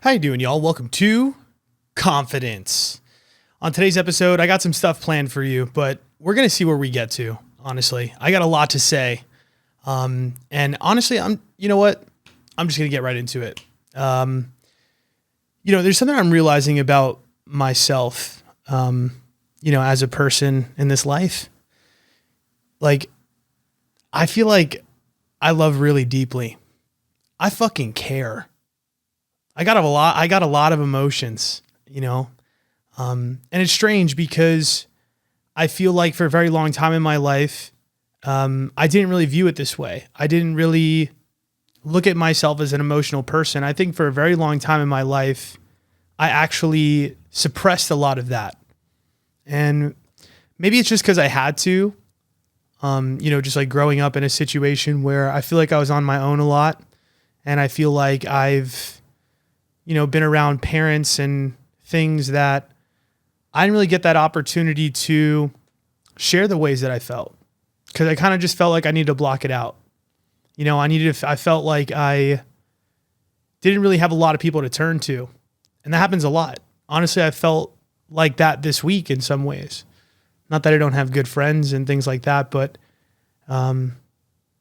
How you doing, y'all? Welcome to Confidence. On today's episode, I got some stuff planned for you, but we're going to see where we get to, honestly. I got a lot to say. And honestly, you know what? I'm just going to get right into it. There's something I'm realizing about myself, as a person in this life. Like, I feel like I love really deeply. I fucking care. I got a lot of emotions, and it's strange because I feel like for a very long time in my life, I didn't really view it this way. I didn't really look at myself as an emotional person. I think for a very long time in my life, I actually suppressed a lot of that. And maybe it's just because I had to, just like growing up in a situation where I feel like I was on my own a lot. And I feel like I've been around parents and things that I didn't really get that opportunity to share the ways that I felt, because I kind of just felt like I needed to block it out. I felt like I didn't really have a lot of people to turn to, and that happens a lot. Honestly, I felt like that this week in some ways. Not that I don't have good friends and things like that, but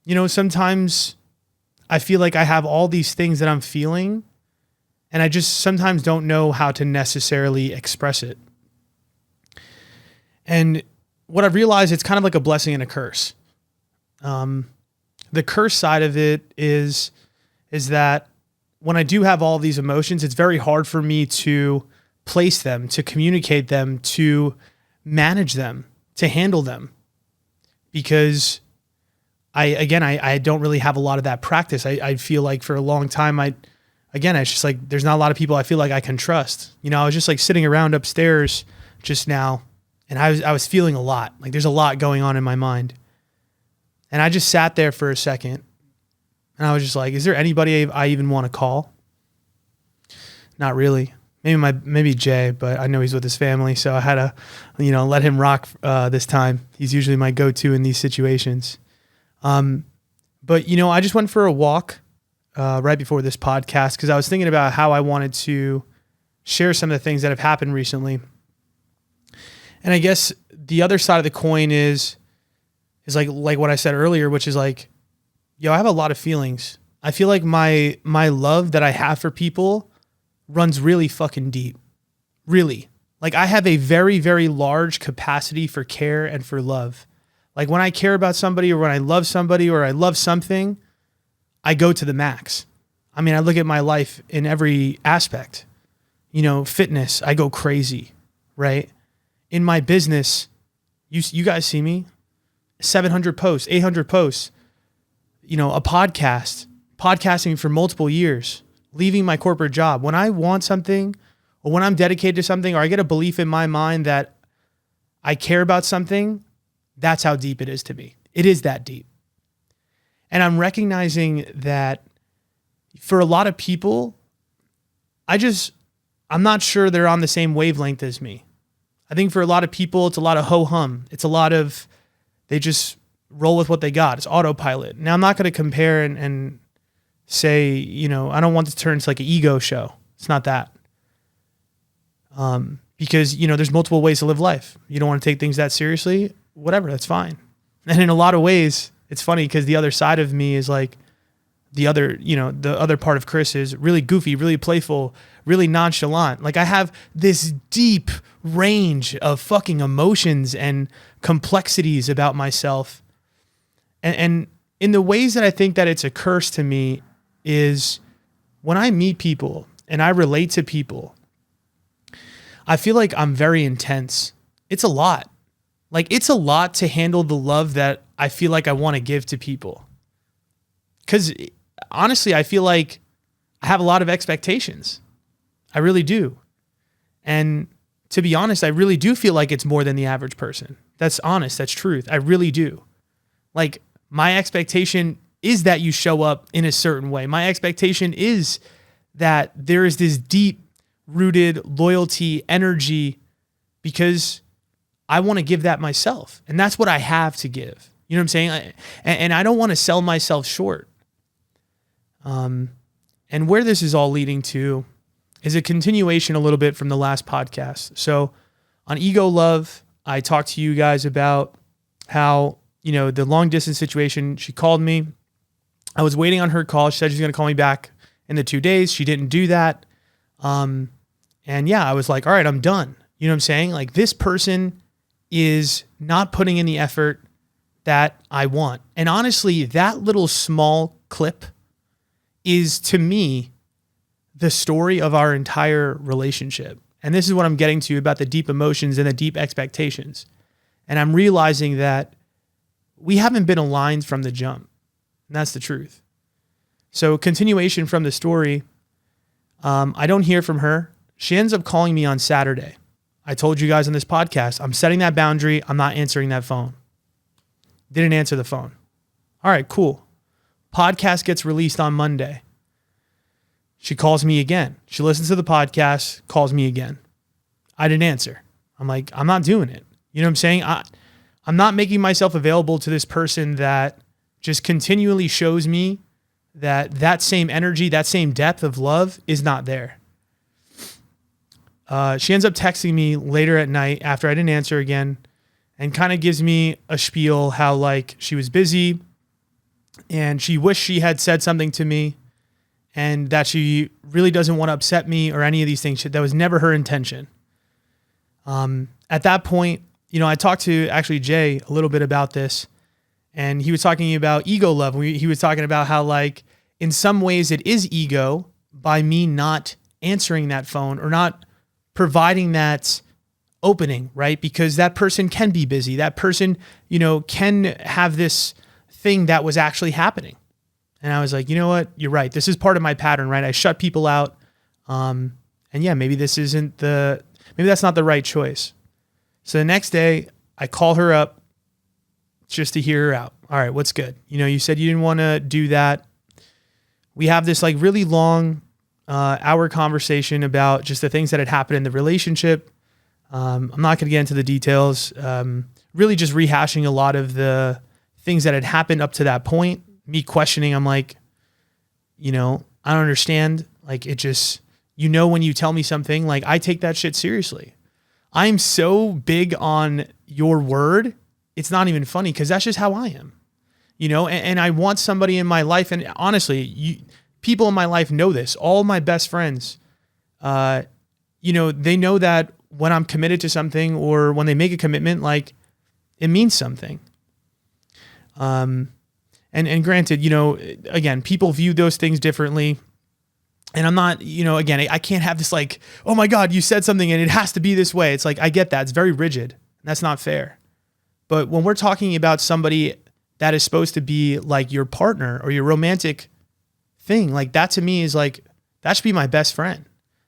sometimes I feel like I have all these things that I'm feeling, and I just sometimes don't know how to necessarily express it. And what I've realized, it's kind of like a blessing and a curse. The curse side of it is that when I do have all these emotions, it's very hard for me to place them, to communicate them, to manage them, to handle them. Because I don't really have a lot of that practice. I feel like for a long time, it's just like, there's not a lot of people I feel like I can trust. I was just like sitting around upstairs just now, and I was feeling a lot. Like there's a lot going on in my mind. And I just sat there for a second, and I was just like, is there anybody I even want to call? Not really. Maybe Jay, but I know he's with his family, so I had to, let him rock this time. He's usually my go-to in these situations. But I just went for a walk right before this podcast, because I was thinking about how I wanted to share some of the things that have happened recently. And I guess the other side of the coin is like what I said earlier, which is like, I have a lot of feelings. I feel like my love that I have for people runs really fucking deep. Really. Like I have a very, very large capacity for care and for love. Like when I care about somebody, or when I love somebody, or I love something, I go to the max. I mean, I look at my life in every aspect. Fitness, I go crazy, right? In my business, you guys see me, 700 posts, 800 posts, a podcasting for multiple years, leaving my corporate job. When I want something, or when I'm dedicated to something, or I get a belief in my mind that I care about something, that's how deep it is to me. It is that deep. And I'm recognizing that for a lot of people, I'm not sure they're on the same wavelength as me. I think for a lot of people, it's a lot of ho-hum. It's a lot of, they just roll with what they got. It's autopilot. Now, I'm not going to compare and say, I don't want to turn into like an ego show. It's not that. Because, there's multiple ways to live life. You don't want to take things that seriously, whatever, that's fine. And in a lot of ways, it's funny because the other side of me is like the other part of Chris is really goofy, really playful, really nonchalant. Like I have this deep range of fucking emotions and complexities about myself. And in the ways that I think that it's a curse to me is when I meet people and I relate to people, I feel like I'm very intense. It's a lot. Like it's a lot to handle the love that I feel like I want to give to people. Because honestly, I feel like I have a lot of expectations. I really do. And to be honest, I really do feel like it's more than the average person. That's honest. That's truth. I really do. Like my expectation is that you show up in a certain way. My expectation is that there is this deep rooted loyalty, energy, because I want to give that myself. And that's what I have to give. You know what I'm saying? And I don't want to sell myself short. And where this is all leading to, is a continuation a little bit from the last podcast. So on Ego Love, I talked to you guys about how, the long distance situation, she called me. I was waiting on her call. She said she's going to call me back in the 2 days. She didn't do that. And yeah, I was like, all right, I'm done. You know what I'm saying? Like, this person is not putting in the effort that I want. And honestly, that little small clip is, to me, the story of our entire relationship. And this is what I'm getting to about the deep emotions and the deep expectations. And I'm realizing that we haven't been aligned from the jump. And that's the truth. So continuation from the story, I don't hear from her. She ends up calling me on Saturday. I told you guys on this podcast, I'm setting that boundary. I'm not answering that phone. Didn't answer the phone. All right, cool. Podcast gets released on Monday. She calls me again. She listens to the podcast, calls me again. I didn't answer. I'm like, I'm not doing it. You know what I'm saying? I'm not making myself available to this person that just continually shows me that same energy, that same depth of love is not there. She ends up texting me later at night after I didn't answer again and kind of gives me a spiel how like she was busy and she wished she had said something to me and that she really doesn't want to upset me or any of these things. That was never her intention. At that point, I talked to actually Jay a little bit about this, and he was talking about ego love. He was talking about how like in some ways it is ego by me not answering that phone or not providing that opening, right? Because that person can be busy. That person, can have this thing that was actually happening. And I was like, you know what? You're right. This is part of my pattern, right? I shut people out. And yeah, maybe maybe that's not the right choice. So the next day I call her up just to hear her out. All right, what's good? You said you didn't want to do that. We have this like really long hour conversation about just the things that had happened in the relationship. I'm not going to get into the details. Really just rehashing a lot of the things that had happened up to that point. Me questioning, I'm like, I don't understand. Like it just, when you tell me something, like I take that shit seriously. I'm so big on your word. It's not even funny because that's just how I am, and I want somebody in my life. And honestly, people in my life know this. All my best friends, they know that when I'm committed to something or when they make a commitment, like it means something. And granted, again, people view those things differently. And I'm not, again, I can't have this like, oh my God, you said something and it has to be this way. It's like, I get that. It's very rigid. That's not fair. But when we're talking about somebody that is supposed to be like your partner or your romantic thing, like that to me is like, that should be my best friend.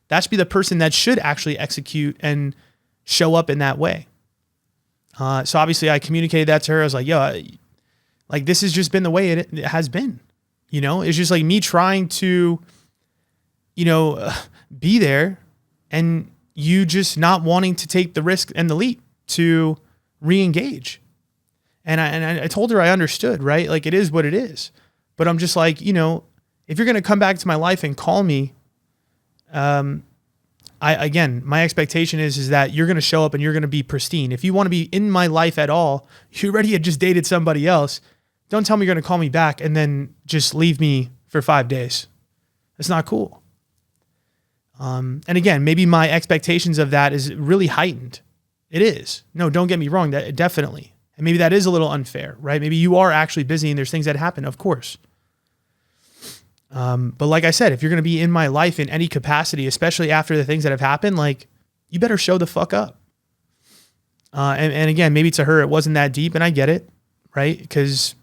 That should be the person that should actually execute and show up in that way. So obviously I communicated that to her. I was like, yo, like this has just been the way it has been, it's just like me trying to, be there and you just not wanting to take the risk and the leap to re-engage. And I told her I understood, right? Like it is what it is. But I'm just like, if you're going to come back to my life and call me, my expectation is that you're going to show up and you're going to be pristine. If you want to be in my life at all, you already had just dated somebody else. Don't tell me you're going to call me back and then just leave me for 5 days. That's not cool. And again, maybe my expectations of that is really heightened. It is. No, don't get me wrong. That definitely. And maybe that is a little unfair, right? Maybe you are actually busy and there's things that happen, of course. But like I said, if you're going to be in my life in any capacity, especially after the things that have happened, like you better show the fuck up. And again, maybe to her, it wasn't that deep and I get it, right? Because,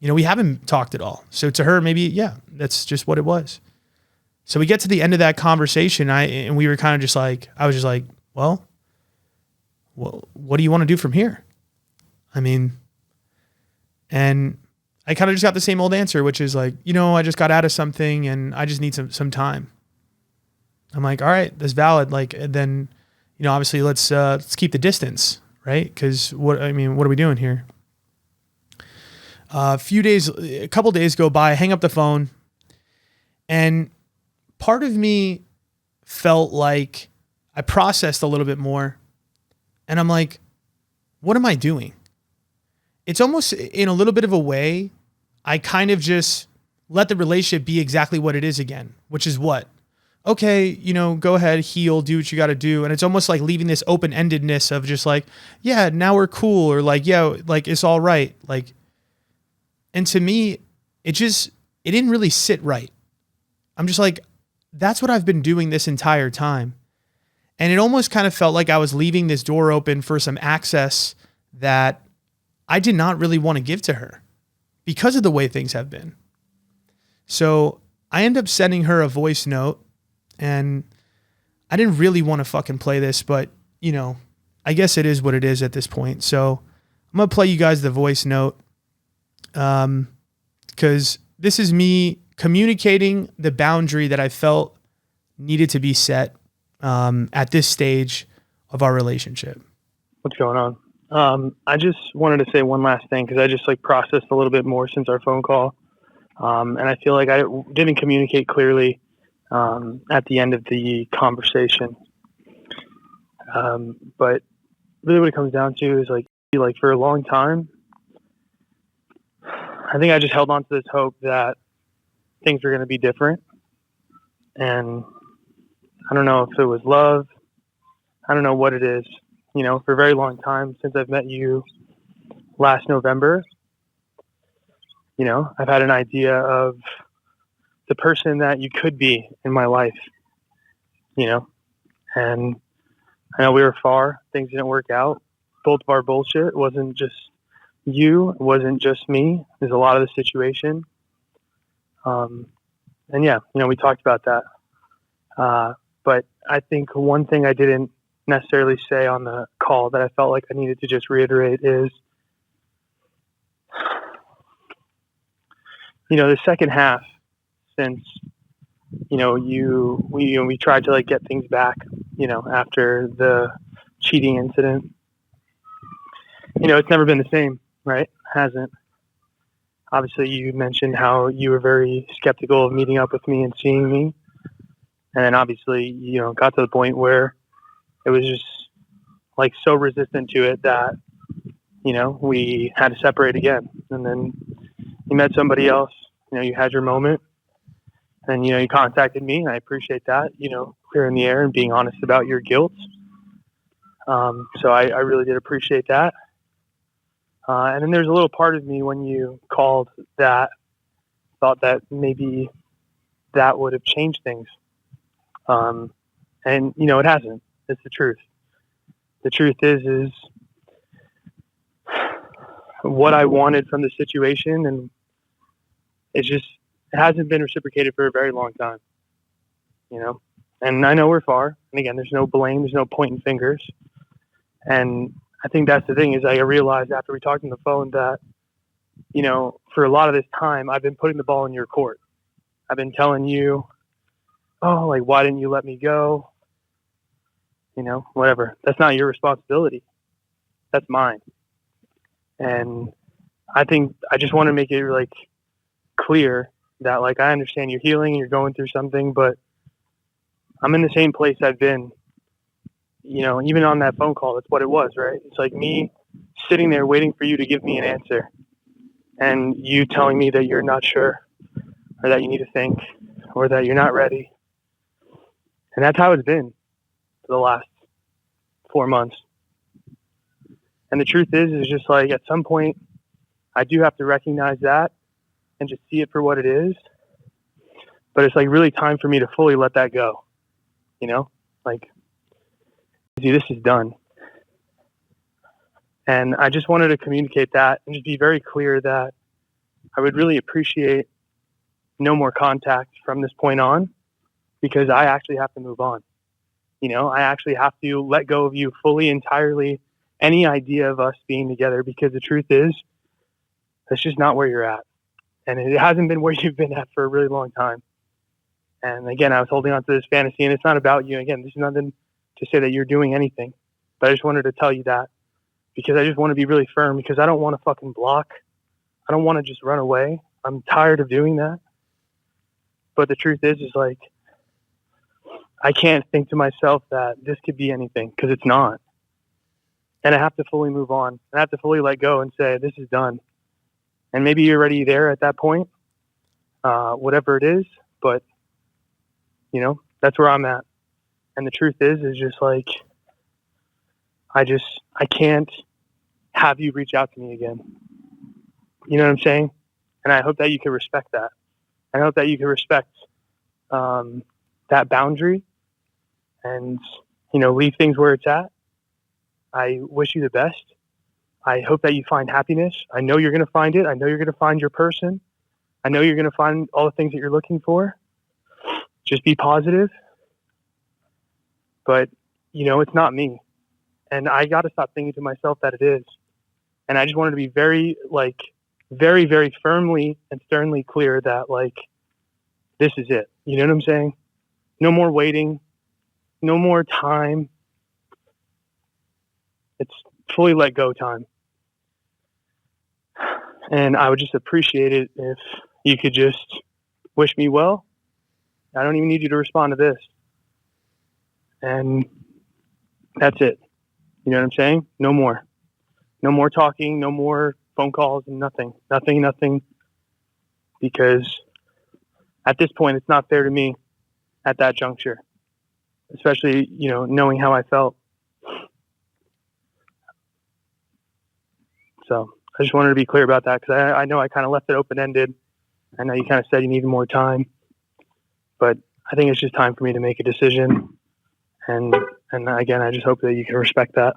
we haven't talked at all. So to her, maybe, yeah, that's just what it was. So we get to the end of that conversation and we were kind of just like, I was just like, well, what do you want to do from here? And I kind of just got the same old answer, which is like, I just got out of something and I just need some time. I'm like, all right, that's valid. Like, then, obviously let's keep the distance, right? Cause what are we doing here? A couple days go by, I hang up the phone and part of me felt like I processed a little bit more, and I'm like, what am I doing? It's almost in a little bit of a way, I kind of just let the relationship be exactly what it is again, which is what? Okay, go ahead, heal, do what you got to do. And it's almost like leaving this open-endedness of just like, yeah, now we're cool, or like, yeah, like it's all right. Like, and to me, it didn't really sit right. I'm just like, that's what I've been doing this entire time. And it almost kind of felt like I was leaving this door open for some access that I did not really want to give to her because of the way things have been. So I end up sending her a voice note, and I didn't really want to fucking play this, but I guess it is what it is at this point. So I'm going to play you guys the voice note. Cause this is me communicating the boundary that I felt needed to be set, at this stage of our relationship. What's going on? I just wanted to say one last thing, cause I just processed a little bit more since our phone call. And I feel like I didn't communicate clearly at the end of the conversation. But really what it comes down to is like for a long time, I think I just held on to this hope that things were going to be different. And I don't know if it was love. I don't know what it is. For a very long time since I've met you last November, I've had an idea of the person that you could be in my life, and I know we were far, things didn't work out. Both of our bullshit. It wasn't just you, it wasn't just me. There's a lot of the situation. And yeah, we talked about that. But I think one thing I didn't necessarily say on the call that I felt like I needed to just reiterate is, the second half, since we tried to get things back, after the cheating incident. It's never been the same, right? Hasn't. Obviously, you mentioned how you were very skeptical of meeting up with me and seeing me, and then obviously, got to the point where it was just so resistant to it that we had to separate again. And then you met somebody else. You had your moment. And, you contacted me, and I appreciate that, clearing the air and being honest about your guilt. So I really did appreciate that. And then there's a little part of me when you called that thought that maybe that would have changed things. And, it hasn't. It's the truth. The truth is what I wanted from the situation, and it hasn't been reciprocated for a very long time, and I know we're far. And again, there's no blame, there's no pointing fingers. And I think that's the thing is I realized after we talked on the phone that, for a lot of this time, I've been putting the ball in your court. I've been telling you, oh, why didn't you let me go? Whatever. That's not your responsibility. That's mine. And I think I just want to make it clear that I understand you're healing and you're going through something, but I'm in the same place I've been, even on that phone call. That's what it was, right? It's me sitting there waiting for you to give me an answer, and you telling me that you're not sure, or that you need to think, or that you're not ready. And that's how it's been for the last 4 months. And the truth is just at some point I do have to recognize that and just see it for what it is. But it's really time for me to fully let that go. This is done. And I just wanted to communicate that and just be very clear that I would really appreciate no more contact from this point on, because I actually have to move on. I actually have to let go of you fully, entirely, any idea of us being together, because the truth is that's just not where you're at. And it hasn't been where you've been at for a really long time. And again, I was holding on to this fantasy, and it's not about you. Again, there's nothing to say that you're doing anything, but I just wanted to tell you that, because I just want to be really firm, because I don't want to fucking block. I don't want to just run away. I'm tired of doing that. But the truth is I can't think to myself that this could be anything, because it's not. And I have to fully move on. I have to fully let go and say, this is done. And maybe you're already there at that point, whatever it is. But, that's where I'm at. And the truth is just like, I can't have you reach out to me again. You know what I'm saying? And I hope that you can respect that. I hope that you can respect that boundary and, leave things where it's at. I wish you the best. I hope that you find happiness. I know you're going to find it. I know you're going to find your person. I know you're going to find all the things that you're looking for. Just be positive. But, it's not me. And I got to stop thinking to myself that it is. And I just wanted to be very, very, very firmly and sternly clear that, this is it. You know what I'm saying? No more waiting. No more time. It's fully let go time. And I would just appreciate it if you could just wish me well. I don't even need you to respond to this. And that's it. You know what I'm saying? No more. No more talking, no more phone calls, and nothing. Nothing. Because at this point, it's not fair to me at that juncture. Especially, knowing how I felt. So I just wanted to be clear about that, because I know I kind of left it open-ended. I know you kind of said you needed more time. But I think it's just time for me to make a decision. And again, I just hope that you can respect that.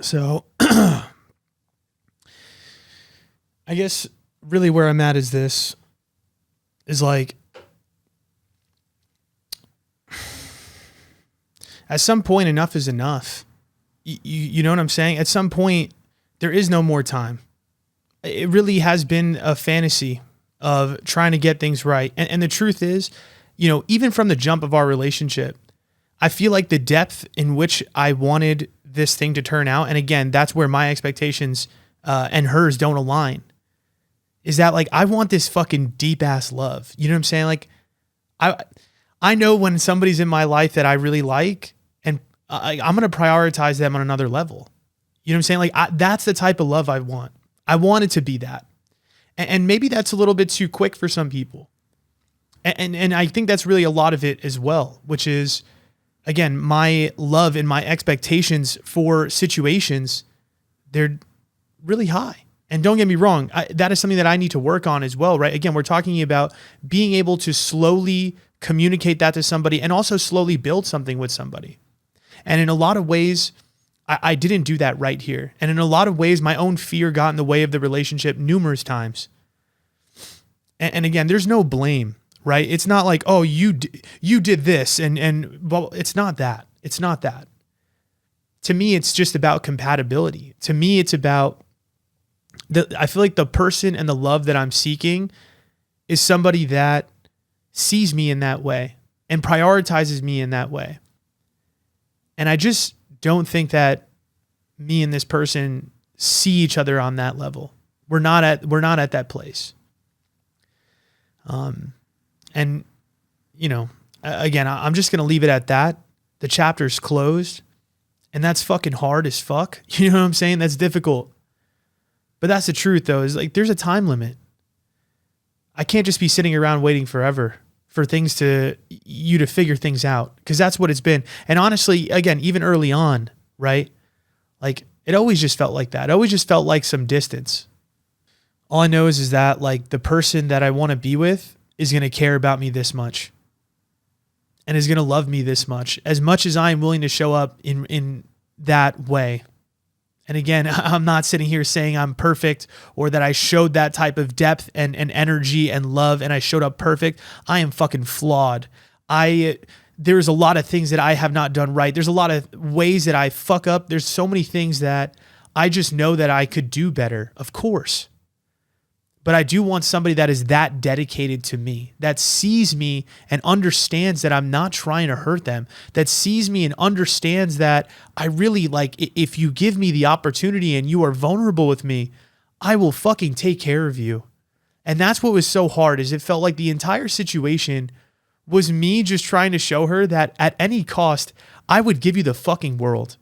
So I guess really where I'm at is at some point, enough is enough. You know what I'm saying? At some point, there is no more time. It really has been a fantasy of trying to get things right. And the truth is, even from the jump of our relationship, I feel like the depth in which I wanted this thing to turn out, and again, that's where my expectations and hers don't align, is that I want this fucking deep ass love. You know what I'm saying? I know when somebody's in my life that I really like, and I'm going to prioritize them on another level. You know what I'm saying? That's the type of love I want. I want it to be that. And maybe that's a little bit too quick for some people. And I think that's really a lot of it as well, which is, again, my love and my expectations for situations, they're really high. And don't get me wrong, that is something that I need to work on as well, right? Again, we're talking about being able to slowly communicate that to somebody and also slowly build something with somebody. And in a lot of ways, I didn't do that right here. And in a lot of ways, my own fear got in the way of the relationship numerous times. And again, there's no blame, right? It's not like, oh, you did this. Well, it's not that. It's not that. To me, it's just about compatibility. To me, it's about I feel like the person and the love that I'm seeking is somebody that sees me in that way and prioritizes me in that way. And I just don't think that me and this person see each other on that level. We're not at that place. And again, I'm just going to leave it at that. The chapter's closed, and that's fucking hard as fuck. You know what I'm saying? That's difficult. But that's the truth though, is there's a time limit. I can't just be sitting around waiting forever for you to figure things out, because that's what it's been. And honestly, again, even early on, right? It always just felt like that. It always just felt like some distance. All I know is that the person that I want to be with is going to care about me this much and is going to love me this much as I am willing to show up in that way. And again, I'm not sitting here saying I'm perfect or that I showed that type of depth and energy and love and I showed up perfect. I am fucking flawed. There's a lot of things that I have not done right. There's a lot of ways that I fuck up. There's so many things that I just know that I could do better, of course. But I do want somebody that is that dedicated to me, that sees me and understands that I'm not trying to hurt them, that sees me and understands that I really if you give me the opportunity and you are vulnerable with me, I will fucking take care of you. And that's what was so hard, is it felt like the entire situation was me just trying to show her that at any cost, I would give you the fucking world.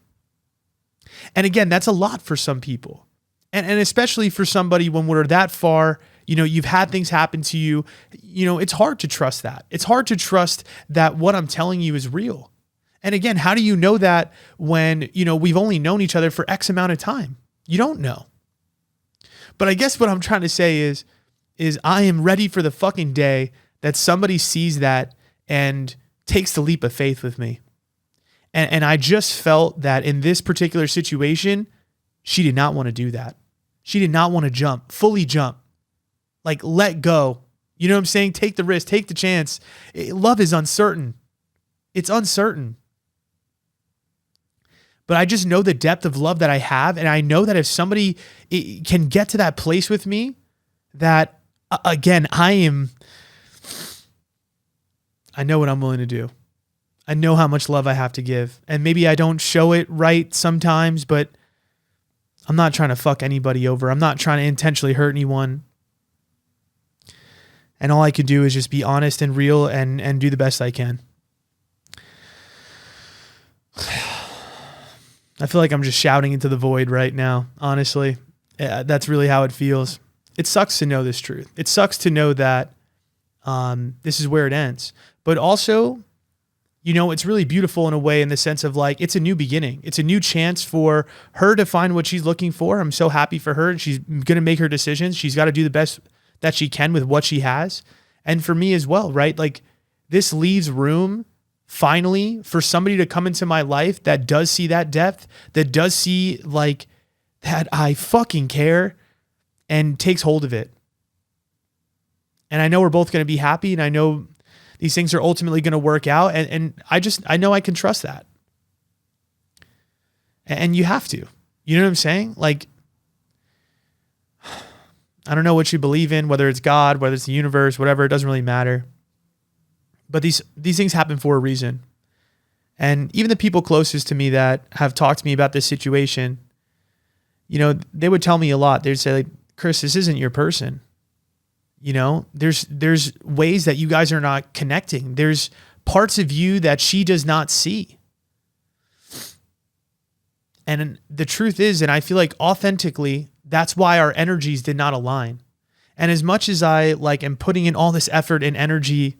And again, that's a lot for some people. And especially for somebody when we're that far, you've had things happen to you, it's hard to trust that. It's hard to trust that what I'm telling you is real. And again, how do you know that when, we've only known each other for X amount of time? You don't know. But I guess what I'm trying to say is I am ready for the fucking day that somebody sees that and takes the leap of faith with me. And I just felt that in this particular situation, she did not want to do that. She did not want to fully jump, like let go. You know what I'm saying? Take the risk, take the chance. Love is uncertain. It's uncertain. But I just know the depth of love that I have. And I know that if somebody can get to that place with me, that again, I know what I'm willing to do. I know how much love I have to give. And maybe I don't show it right sometimes, but I'm not trying to fuck anybody over. I'm not trying to intentionally hurt anyone. And all I can do is just be honest and real and do the best I can. I feel like I'm just shouting into the void right now, honestly. That's really how it feels. It sucks to know this truth. It sucks to know that this is where it ends. But also, it's really beautiful in a way, in the sense of like, it's a new beginning. It's a new chance for her to find what she's looking for. I'm so happy for her. She's going to make her decisions. She's got to do the best that she can with what she has. And for me as well, right? Like, this leaves room finally for somebody to come into my life that does see that depth, that does see like that I fucking care, and takes hold of it. And I know we're both going to be happy, and I know these things are ultimately going to work out. And I know I can trust that. And you have to, you know what I'm saying? Like, I don't know what you believe in, whether it's God, whether it's the universe, whatever, it doesn't really matter. But these things happen for a reason. And even the people closest to me that have talked to me about this situation, they would tell me a lot. They'd say, like, Chris, this isn't your person. There's ways that you guys are not connecting. There's parts of you that she does not see. And the truth is, and I feel like authentically, that's why our energies did not align. And as much as I am putting in all this effort and energy,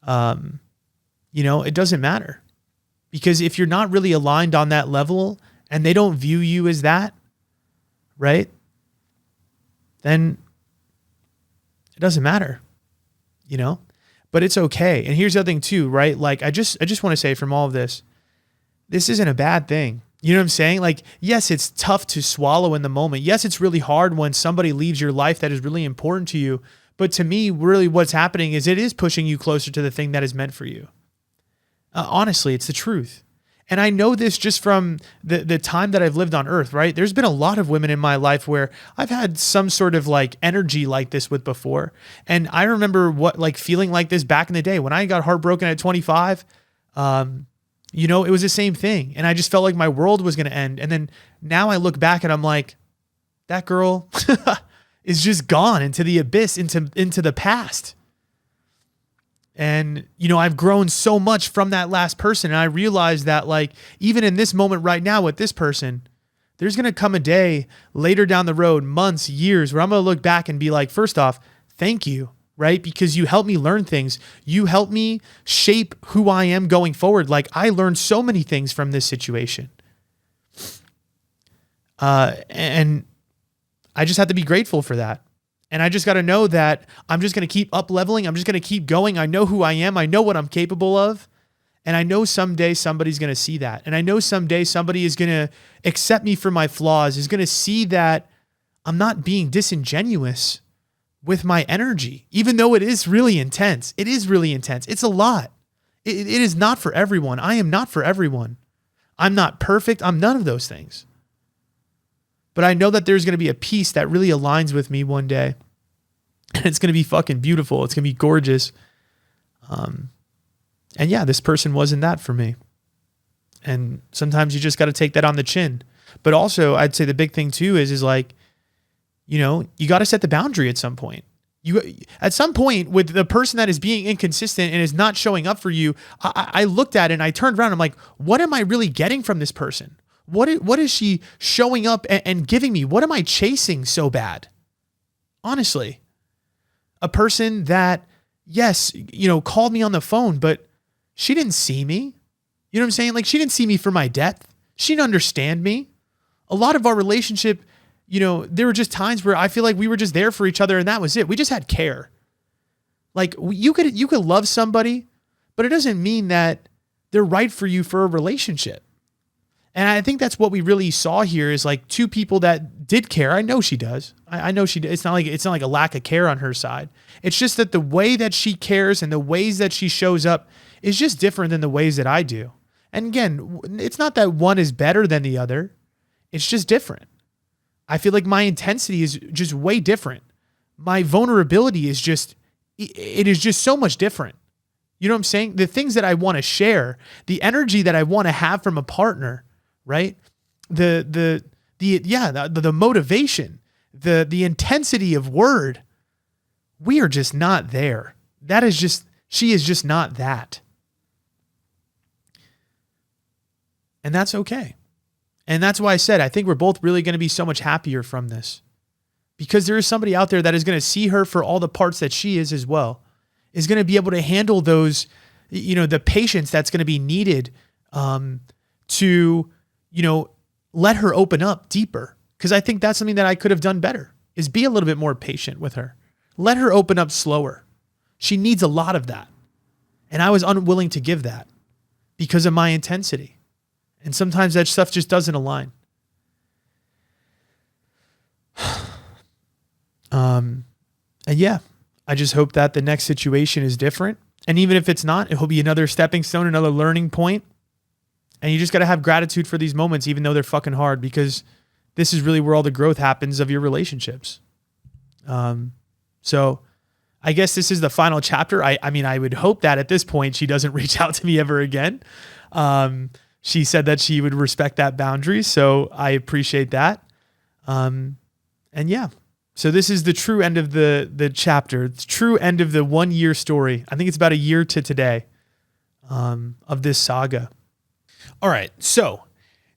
it doesn't matter. Because if you're not really aligned on that level and they don't view you as that, right? Then it doesn't matter, but it's okay. And here's the other thing too, right? Like, I just want to say from all of this isn't a bad thing. You know what I'm saying? Like, yes, it's tough to swallow in the moment. Yes, it's really hard when somebody leaves your life that is really important to you. But to me, really what's happening is it is pushing you closer to the thing that is meant for you. Honestly, it's the truth. And I know this just from the time that I've lived on earth, right? There's been a lot of women in my life where I've had some sort of like energy like this with before. And I remember feeling like this back in the day when I got heartbroken at 25. It was the same thing. And I just felt like my world was going to end. And then now I look back and I'm like, that girl is just gone into the abyss, into the past. And, I've grown so much from that last person. And I realized that even in this moment right now with this person, there's going to come a day later down the road, months, years, where I'm going to look back and be like, first off, thank you, right? Because you helped me learn things. You helped me shape who I am going forward. Like, I learned so many things from this situation. And I just have to be grateful for that. And I just got to know that I'm just going to keep up leveling. I'm just going to keep going. I know who I am. I know what I'm capable of. And I know someday somebody's going to see that. And I know someday somebody is going to accept me for my flaws, is going to see that I'm not being disingenuous with my energy, even though it is really intense. It is really intense. It's a lot. It is not for everyone. I am not for everyone. I'm not perfect. I'm none of those things. But I know that there's going to be a piece that really aligns with me one day. And it's going to be fucking beautiful. It's going to be gorgeous. And yeah, this person wasn't that for me. And sometimes you just got to take that on the chin. But also, I'd say the big thing too is you got to set the boundary at some point. You, at some point with the person that is being inconsistent and is not showing up for you, I looked at it and I turned around. I'm like, what am I really getting from this person? What is she showing up and giving me? What am I chasing so bad? Honestly, a person that, yes, called me on the phone, but she didn't see me. You know what I'm saying? Like, she didn't see me for my depth. She didn't understand me. A lot of our relationship, there were just times where I feel like we were just there for each other and that was it. We just had care. Like, you could love somebody, but it doesn't mean that they're right for you for a relationship. And I think that's what we really saw here is like two people that did care. I know she does. I know she does. It's not like a lack of care on her side. It's just that the way that she cares and the ways that she shows up is just different than the ways that I do. And again, it's not that one is better than the other. It's just different. I feel like my intensity is just way different. My vulnerability is just so much different. You know what I'm saying? The things that I want to share, the energy that I want to have from a partner, right? The motivation, the intensity of word, we are just not there. She is just not that. And that's okay. And that's why I said, I think we're both really going to be so much happier from this, because there is somebody out there that is going to see her for all the parts that she is as well, is going to be able to handle those, the patience that's going to be needed to, let her open up deeper. Because I think that's something that I could have done better, is be a little bit more patient with her. Let her open up slower. She needs a lot of that. And I was unwilling to give that because of my intensity. And sometimes that stuff just doesn't align. And yeah, I just hope that the next situation is different. And even if it's not, it will be another stepping stone, another learning point. And you just got to have gratitude for these moments, even though they're fucking hard, because this is really where all the growth happens of your relationships. So I guess this is the final chapter. I mean, I would hope that at this point she doesn't reach out to me ever again. She said that she would respect that boundary. So I appreciate that. And yeah, so this is the true end of the chapter. It's true end of the 1 year story. I think it's about a year to today, of this saga. All right. So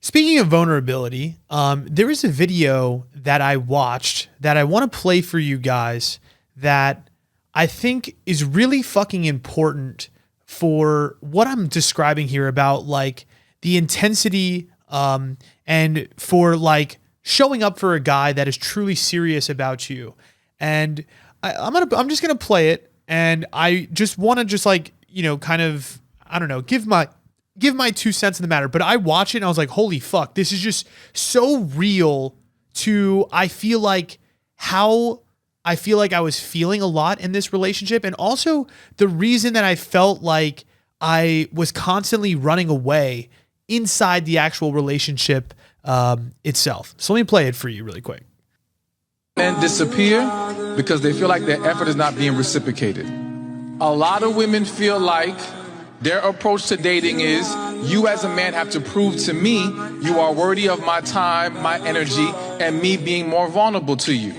speaking of vulnerability, there is a video that I watched that I want to play for you guys that I think is really fucking important for what I'm describing here about like the intensity, and for like showing up for a guy that is truly serious about you. And I'm just going to play it. And I just want to just like, kind of, I don't know, give my 2 cents in the matter. But I watch it and I was like, holy fuck, this is just so real to, I feel like I was feeling a lot in this relationship. And also the reason that I felt like I was constantly running away inside the actual relationship itself. So let me play it for you really quick. Men disappear because they feel like their effort is not being reciprocated. A lot of women feel like their approach to dating is, you as a man have to prove to me you are worthy of my time, my energy, and me being more vulnerable to you.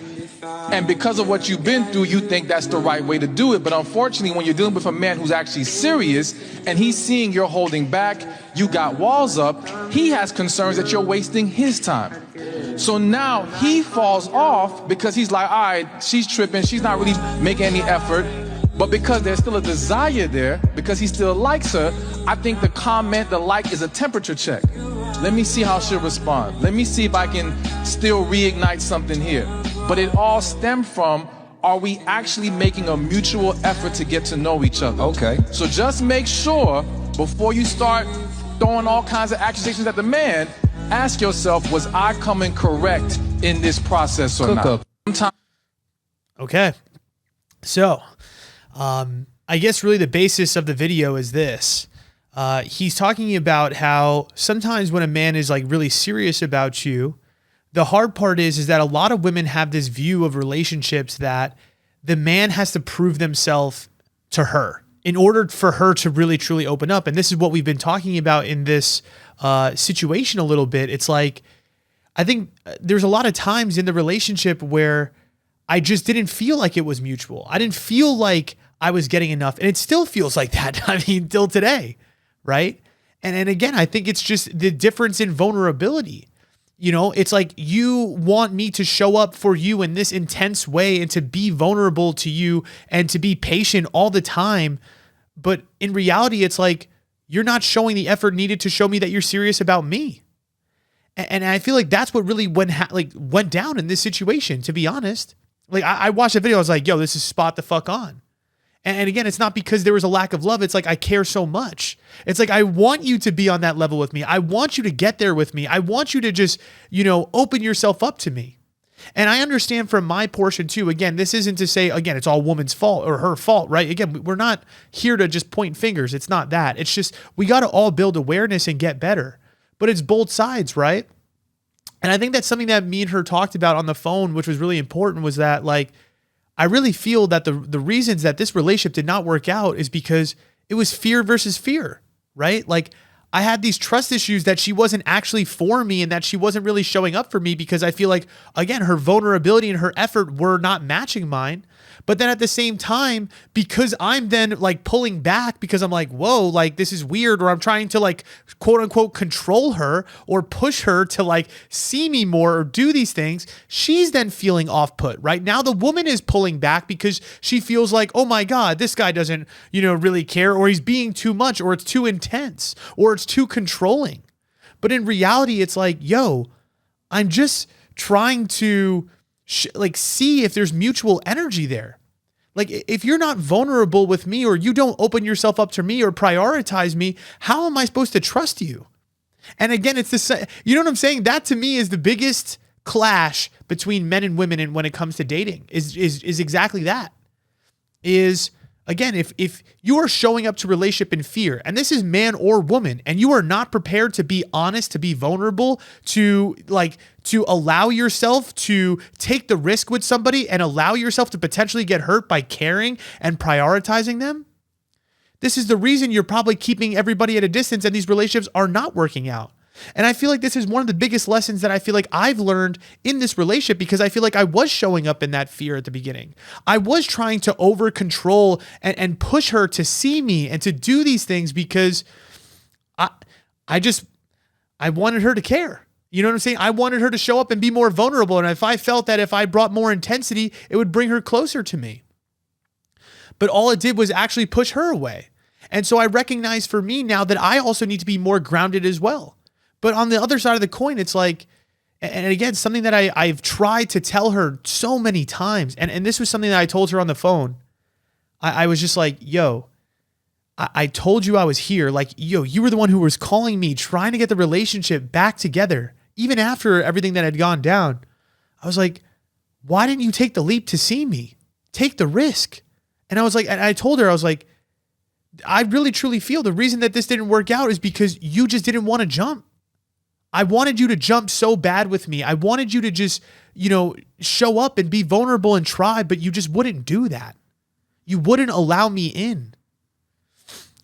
And because of what you've been through, you think that's the right way to do it. But unfortunately, when you're dealing with a man who's actually serious and he's seeing you're holding back, you got walls up, he has concerns that you're wasting his time. So now he falls off because he's like, all right, she's tripping, she's not really making any effort. But because there's still a desire there, because he still likes her, I think the comment, the like, is a temperature check. Let me see how she'll respond. Let me see if I can still reignite something here. But it all stemmed from, are we actually making a mutual effort to get to know each other? Okay. So just make sure, before you start throwing all kinds of accusations at the man, ask yourself, was I coming correct in this process or not? Okay. So, I guess really the basis of the video is this. He's talking about how sometimes when a man is like really serious about you, the hard part is that a lot of women have this view of relationships that the man has to prove themselves to her in order for her to really truly open up. And this is what we've been talking about in this situation a little bit. It's like, I think there's a lot of times in the relationship where I just didn't feel like it was mutual. I didn't feel like I was getting enough. And it still feels like that. I mean, till today. Right. And again, I think it's just the difference in vulnerability. You know, it's like you want me to show up for you in this intense way and to be vulnerable to you and to be patient all the time. But in reality, it's like you're not showing the effort needed to show me that you're serious about me. And I feel like that's what really went down in this situation, to be honest. Like I watched the video, I was like, yo, this is spot the fuck on. And again, it's not because there was a lack of love. It's like, I care so much. It's like, I want you to be on that level with me. I want you to get there with me. I want you to just, open yourself up to me. And I understand from my portion too, again, this isn't to say, again, it's all woman's fault or her fault, right? Again, we're not here to just point fingers. It's not that. It's just, we got to all build awareness and get better. But it's both sides, right? And I think that's something that me and her talked about on the phone, which was really important, was that like, I really feel that the reasons that this relationship did not work out is because it was fear versus fear, right? Like I had these trust issues that she wasn't actually for me and that she wasn't really showing up for me because I feel like, again, her vulnerability and her effort were not matching mine. But then at the same time, because I'm then like pulling back because I'm like, whoa, like this is weird, or I'm trying to like quote unquote control her or push her to like see me more or do these things, she's then feeling off put. Right now, the woman is pulling back because she feels like, oh my God, this guy doesn't, really care, or he's being too much, or it's too intense, or it's too controlling. But in reality, it's like, yo, I'm just trying to see if there's mutual energy there. Like if you're not vulnerable with me, or you don't open yourself up to me or prioritize me, how am I supposed to trust you? And again, it's the, you know what I'm saying? That to me is the biggest clash between men and women. And when it comes to dating is exactly that. Is again, if you are showing up to relationship in fear, and this is man or woman, and you are not prepared to be honest, to be vulnerable, to allow yourself to take the risk with somebody and allow yourself to potentially get hurt by caring and prioritizing them, this is the reason you're probably keeping everybody at a distance and these relationships are not working out. And I feel like this is one of the biggest lessons that I feel like I've learned in this relationship, because I feel like I was showing up in that fear at the beginning. I was trying to over control and push her to see me and to do these things because I wanted her to care. You know what I'm saying? I wanted her to show up and be more vulnerable. And if I felt that if I brought more intensity, it would bring her closer to me. But all it did was actually push her away. And so I recognize for me now that I also need to be more grounded as well. But on the other side of the coin, it's like, and again, something that I've tried to tell her so many times, and this was something that I told her on the phone. I was just like, yo, I told you I was here. Like, yo, you were the one who was calling me, trying to get the relationship back together, even after everything that had gone down. I was like, why didn't you take the leap to see me? Take the risk. And I was like, and I told her, I was like, I really truly feel the reason that this didn't work out is because you just didn't want to jump. I wanted you to jump so bad with me. I wanted you to just, show up and be vulnerable and try, but you just wouldn't do that. You wouldn't allow me in.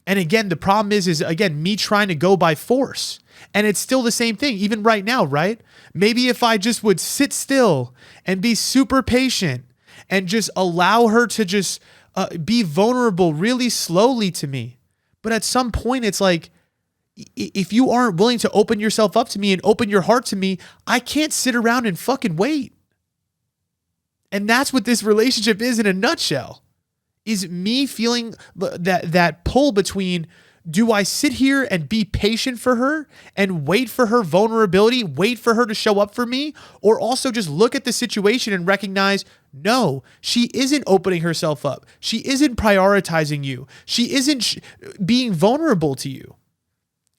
And again, the problem is again, me trying to go by force. And it's still the same thing, even right now, right? Maybe if I just would sit still and be super patient and just allow her to just be vulnerable really slowly to me. But at some point, it's like, if you aren't willing to open yourself up to me and open your heart to me, I can't sit around and fucking wait. And that's what this relationship is in a nutshell, is me feeling that pull between, do I sit here and be patient for her and wait for her vulnerability, wait for her to show up for me, or also just look at the situation and recognize, no, she isn't opening herself up. She isn't prioritizing you. She isn't being vulnerable to you.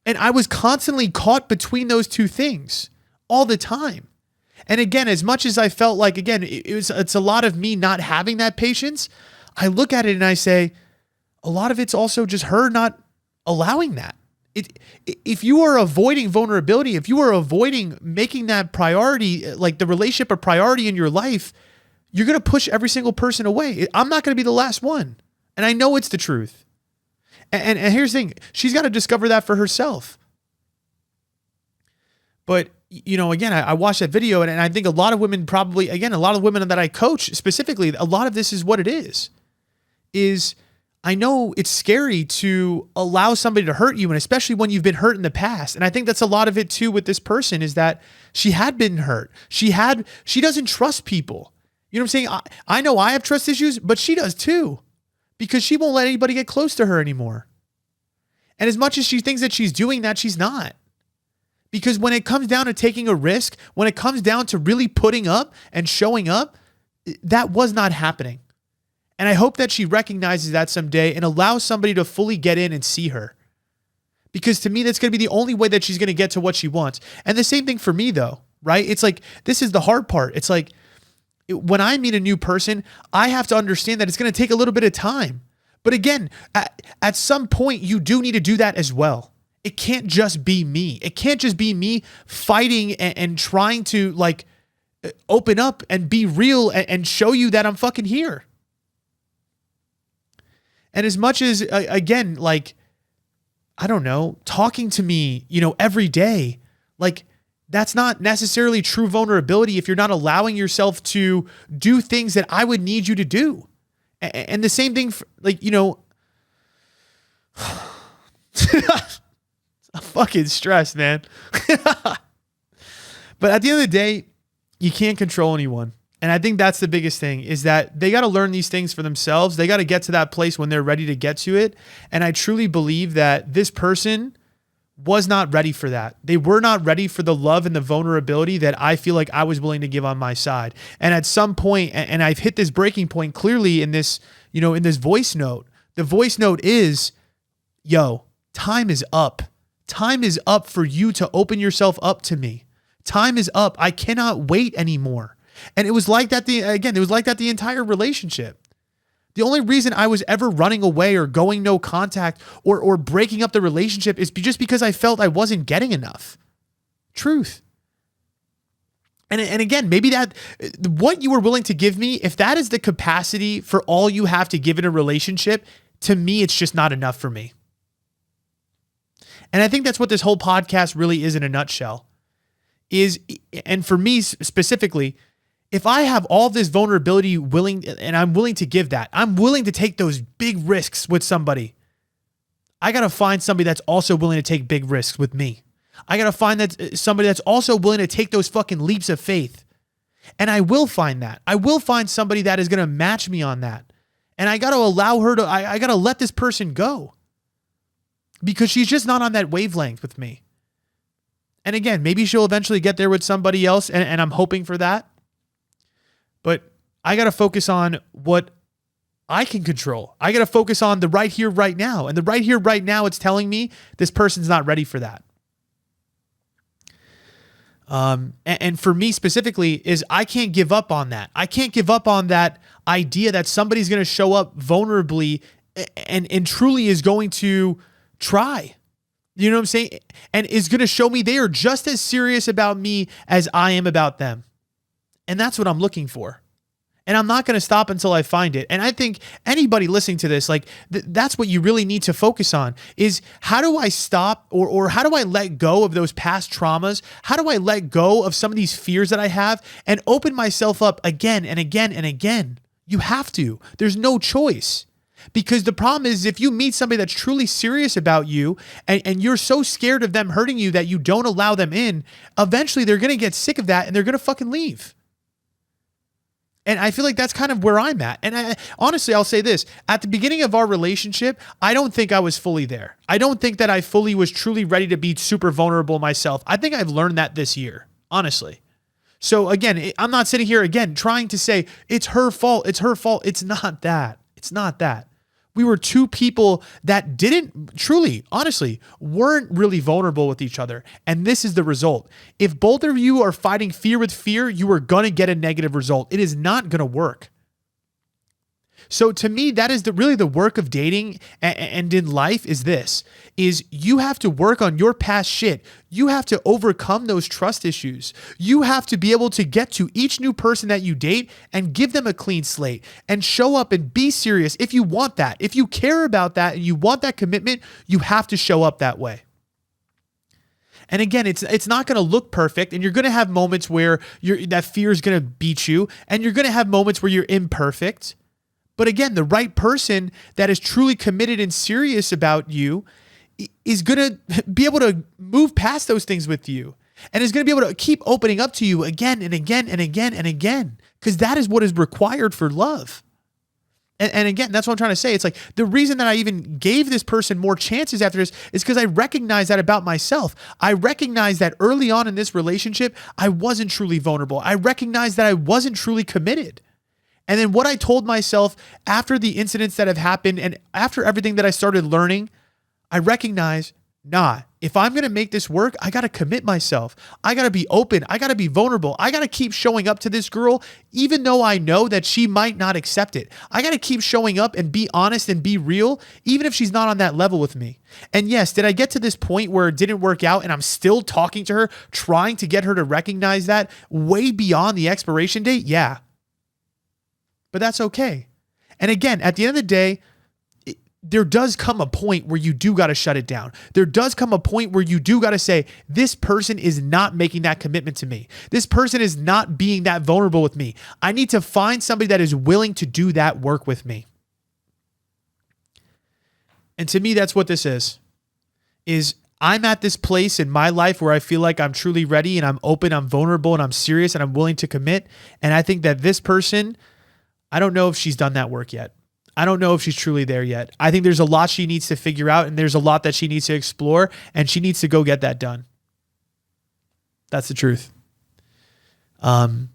And I was constantly caught between those two things all the time. And again, as much as I felt like, again, it's a lot of me not having that patience, I look at it and I say, a lot of it's also just her not allowing that. If you are avoiding vulnerability, if you are avoiding making that priority, like the relationship a priority in your life, you're going to push every single person away. I'm not going to be the last one. And I know it's the truth. And here's the thing, she's got to discover that for herself. But again, I watched that video and I think a lot of women probably, again, a lot of women that I coach specifically, a lot of this is what it is I know it's scary to allow somebody to hurt you, and especially when you've been hurt in the past. And I think that's a lot of it too with this person, is that she had been hurt. She doesn't trust people. You know what I'm saying? I know I have trust issues, but she does too, because she won't let anybody get close to her anymore. And as much as she thinks that she's doing that, she's not. Because when it comes down to taking a risk, when it comes down to really putting up and showing up, that was not happening. And I hope that she recognizes that someday and allows somebody to fully get in and see her. Because to me, that's going to be the only way that she's going to get to what she wants. And the same thing for me though, right? It's like, this is the hard part. It's like, when I meet a new person, I have to understand that it's going to take a little bit of time. But again, at some point, you do need to do that as well. It can't just be me. It can't just be me fighting and trying to like open up and be real and show you that I'm fucking here. And as much as, again, like, I don't know, talking to me, every day, like, that's not necessarily true vulnerability if you're not allowing yourself to do things that I would need you to do. And the same thing, I'm fucking stressed, man. But at the end of the day, you can't control anyone. And I think that's the biggest thing, is that they got to learn these things for themselves. They got to get to that place when they're ready to get to it. And I truly believe that this person was not ready for that. They were not ready for the love and the vulnerability that I feel like I was willing to give on my side. And at some point, and I've hit this breaking point clearly in this, in this voice note. The voice note is, yo, time is up. Time is up for you to open yourself up to me. Time is up. I cannot wait anymore. And it was like that the entire relationship. The only reason I was ever running away or going no contact or breaking up the relationship is just because I felt I wasn't getting enough. Truth. And again, maybe that what you were willing to give me, if that is the capacity for all you have to give in a relationship, to me, it's just not enough for me. And I think that's what this whole podcast really is in a nutshell. And for me specifically, if I have all this vulnerability and I'm willing to give that, I'm willing to take those big risks with somebody. I got to find somebody that's also willing to take big risks with me. I got to find that somebody that's also willing to take those fucking leaps of faith. And I will find that. I will find somebody that is going to match me on that. And I got to allow her to, I got to let this person go, because she's just not on that wavelength with me. And again, maybe she'll eventually get there with somebody else. And I'm hoping for that. But I got to focus on what I can control. I got to focus on the right here, right now. And the right here, right now, it's telling me this person's not ready for that. And for me specifically is I can't give up on that. I can't give up on that idea that somebody's going to show up vulnerably and truly is going to try. You know what I'm saying? And is going to show me they are just as serious about me as I am about them. And that's what I'm looking for. And I'm not going to stop until I find it. And I think anybody listening to this, like that's what you really need to focus on, is how do I stop or how do I let go of those past traumas? How do I let go of some of these fears that I have and open myself up again and again and again? You have to. There's no choice. Because the problem is, if you meet somebody that's truly serious about you and you're so scared of them hurting you that you don't allow them in, eventually they're going to get sick of that and they're going to fucking leave. And I feel like that's kind of where I'm at. And honestly, I'll say this. At the beginning of our relationship, I don't think I was fully there. I don't think that I fully was truly ready to be super vulnerable myself. I think I've learned that this year, honestly. So again, I'm not sitting here again trying to say it's her fault. It's her fault. It's not that. It's not that. We were two people that didn't truly, honestly, weren't really vulnerable with each other. And this is the result. If both of you are fighting fear with fear, you are going to get a negative result. It is not going to work. So to me, that is really the work of dating and in life is you have to work on your past shit. You have to overcome those trust issues. You have to be able to get to each new person that you date and give them a clean slate and show up and be serious. If you want that, if you care about that and you want that commitment, you have to show up that way. And again, it's not going to look perfect, and you're going to have moments where that fear is going to beat you, and you're going to have moments where you're imperfect. But again, the right person that is truly committed and serious about you is going to be able to move past those things with you, and is going to be able to keep opening up to you again and again and again and again, because that is what is required for love. And again, that's what I'm trying to say. It's like the reason that I even gave this person more chances after this is because I recognize that about myself. I recognize that early on in this relationship, I wasn't truly vulnerable. I recognized that I wasn't truly committed. And then what I told myself after the incidents that have happened and after everything that I started learning, I recognize, if I'm going to make this work, I got to commit myself. I got to be open. I got to be vulnerable. I got to keep showing up to this girl, even though I know that she might not accept it. I got to keep showing up and be honest and be real, even if she's not on that level with me. And yes, did I get to this point where it didn't work out and I'm still talking to her, trying to get her to recognize that way beyond the expiration date? Yeah. But that's okay. And again, at the end of the day, there does come a point where you do got to shut it down. There does come a point where you do got to say, this person is not making that commitment to me. This person is not being that vulnerable with me. I need to find somebody that is willing to do that work with me. And to me, that's what this is I'm at this place in my life where I feel like I'm truly ready and I'm open, I'm vulnerable, and I'm serious and I'm willing to commit. And I think that this person, I don't know if she's done that work yet. I don't know if she's truly there yet. I think there's a lot she needs to figure out, and there's a lot that she needs to explore, and she needs to go get that done. That's the truth. And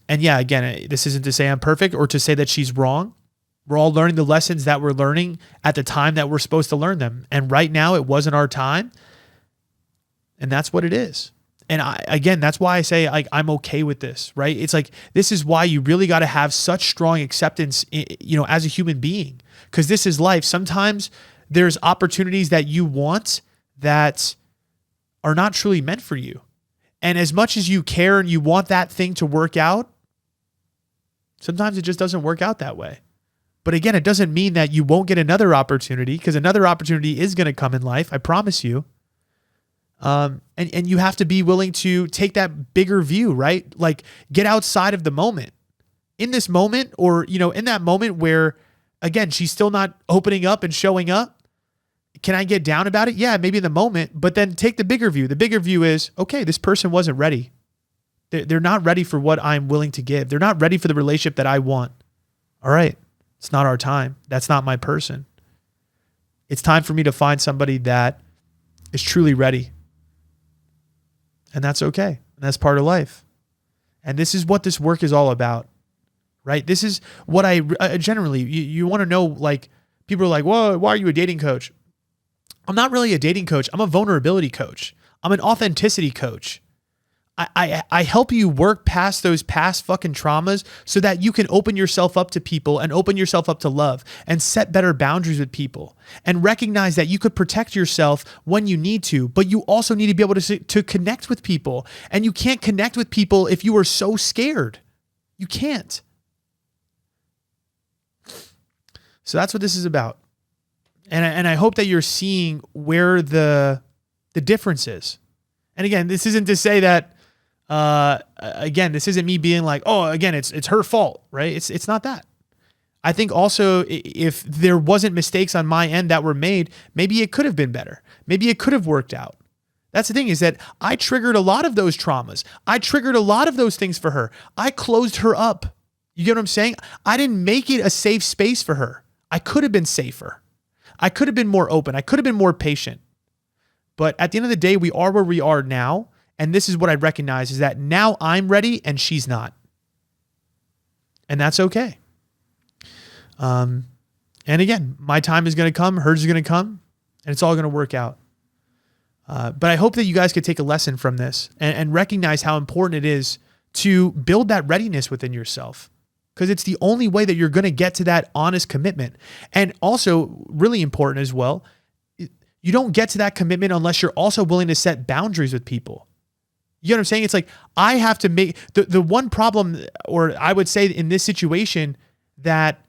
yeah, again, this isn't to say I'm perfect or to say that she's wrong. We're all learning the lessons that we're learning at the time that we're supposed to learn them. And right now it wasn't our time. And that's what it is. And that's why I say I'm okay with this, right? It's like, this is why you really got to have such strong acceptance, as a human being, because this is life. Sometimes there's opportunities that you want that are not truly meant for you. And as much as you care and you want that thing to work out, sometimes it just doesn't work out that way. But again, it doesn't mean that you won't get another opportunity, because another opportunity is going to come in life. I promise you. And you have to be willing to take that bigger view, right? Like, get outside of the moment. In this moment, or, in that moment where, again, she's still not opening up and showing up, can I get down about it? Yeah, maybe in the moment, but then take the bigger view. The bigger view is, okay, this person wasn't ready. They're not ready for what I'm willing to give. They're not ready for the relationship that I want. All right, it's not our time. That's not my person. It's time for me to find somebody that is truly ready. And that's okay. And that's part of life. And this is what this work is all about, right? This is what I generally, you want to know, like, people are like, whoa, why are you a dating coach? I'm not really a dating coach. I'm a vulnerability coach. I'm an authenticity coach. I help you work past those past fucking traumas so that you can open yourself up to people and open yourself up to love and set better boundaries with people and recognize that you could protect yourself when you need to, but you also need to be able to connect with people. And you can't connect with people if you are so scared. You can't. So that's what this is about. And I hope that you're seeing where the difference is. And again, this isn't to say that, this isn't me being like, oh, again, it's her fault, right? It's not that. I think also, if there wasn't mistakes on my end that were made, maybe it could have been better. Maybe it could have worked out. That's the thing, is that I triggered a lot of those traumas. I triggered a lot of those things for her. I closed her up. You get what I'm saying? I didn't make it a safe space for her. I could have been safer. I could have been more open. I could have been more patient. But at the end of the day, we are where we are now. And this is what I recognize, is that now I'm ready and she's not. And that's okay. And again, my time is going to come, hers is going to come, and it's all going to work out. But I hope that you guys could take a lesson from this and recognize how important it is to build that readiness within yourself, because it's the only way that you're going to get to that honest commitment. And also, really important as well, you don't get to that commitment unless you're also willing to set boundaries with people. You know what I'm saying? It's like, I have to make the one problem, or I would say in this situation that,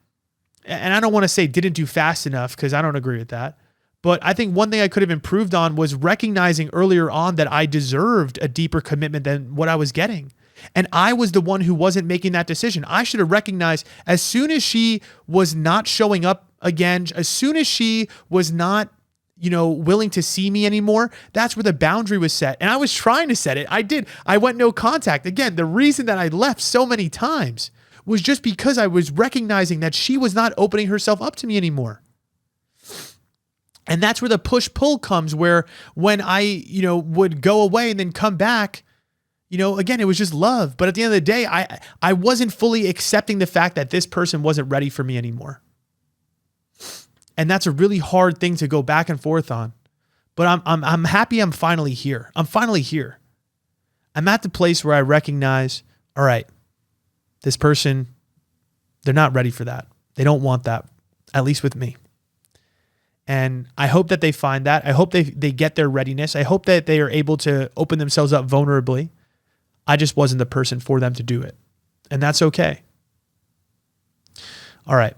and I don't want to say didn't do fast enough, because I don't agree with that, But I think one thing I could have improved on was recognizing earlier on that I deserved a deeper commitment than what I was getting. And I was the one who wasn't making that decision. I should have recognized as soon as she was not showing up again, as soon as she was not, willing to see me anymore, that's where the boundary was set. And I was trying to set it. I did. I went no contact. Again, the reason that I left so many times was just because I was recognizing that she was not opening herself up to me anymore. And that's where the push-pull comes, where when I, would go away and then come back, again, it was just love. But at the end of the day, I wasn't fully accepting the fact that this person wasn't ready for me anymore. And that's a really hard thing to go back and forth on. But I'm happy I'm finally here. I'm finally here. I'm at the place where I recognize, all right, this person, they're not ready for that. They don't want that, at least with me. And I hope that they find that. I hope they get their readiness. I hope that they are able to open themselves up vulnerably. I just wasn't the person for them to do it. And that's okay. All right.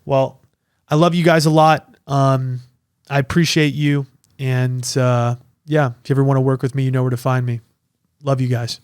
Well, I love you guys a lot. I appreciate you. And if you ever want to work with me, you know where to find me. Love you guys.